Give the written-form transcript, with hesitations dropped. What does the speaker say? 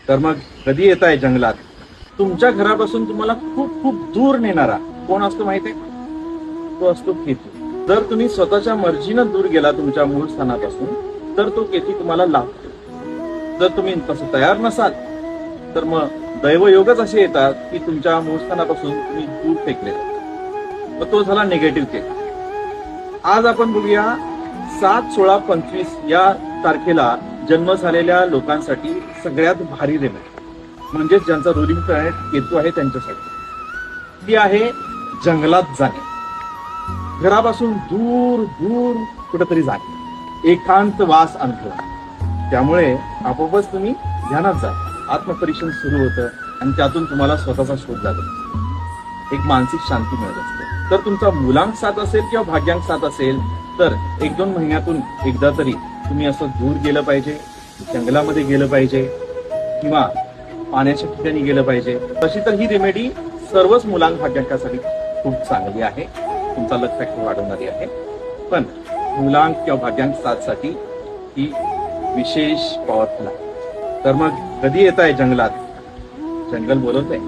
तर मग कधी येताय जंगलात? तुमच्या घरापासून तुम्हाला खूप खूप दूर नेणारा कोण असतो माहिती आहे? तो असतो केतू. जर तुम्ही स्वतःच्या मर्जीनं दूर गेला तुमच्या मूळ स्थानापासून तर तो केतू तुम्हाला लाभतो. जर तुम्ही तसं तयार नसाल तर मग दैवयोगच असे येतात की तुमच्या मूळ स्थानापासून तुम्ही दूर फेकले जातात. मग तो झाला निगेटिव्ह केतू. आज आपण बघूया 7, 16, 25 या तारखेला जन्म झालेल्या लोकांसाठी सगळ्यात भारी रेमेडी, म्हणजेच ज्यांचा रुलिंग प्लॅनेट केतू आहे त्यांच्यासाठी, ती आहे जंगलात जाणे. घरापासून दूर दूर कुठेतरी जाणे, एकांत वास अनुभव. त्यामुळे आपोआपच तुम्ही ध्यानात जा, आत्मपरीक्षण सुरू होतं आणि त्यातून तुम्हाला स्वतःचा शोध लागत असतो, एक मानसिक शांती मिळत असते. तर तुमचा मूलांक 7 असेल किंवा भाग्यांक 7 असेल तर 1-2 महिन्यातून एकदा तरी तुम्ही असं दूर गेलं पाहिजे, जंगलामध्ये गेलं पाहिजे किंवा पाण्याच्या ठिकाणी गेलं पाहिजे. तशी तर ही रेमेडी सर्वच मुलांक भाग्यांकासाठी खूप चांगली आहे, तुमचा लक फॅक्टर वाढवणारी आहे. पण मुलांक किंवा भाग्यांक 7 साठी ही विशेष पॉवरफुल आहे. तर मग कधी येताय जंगलात? जंगल बोलवतंय.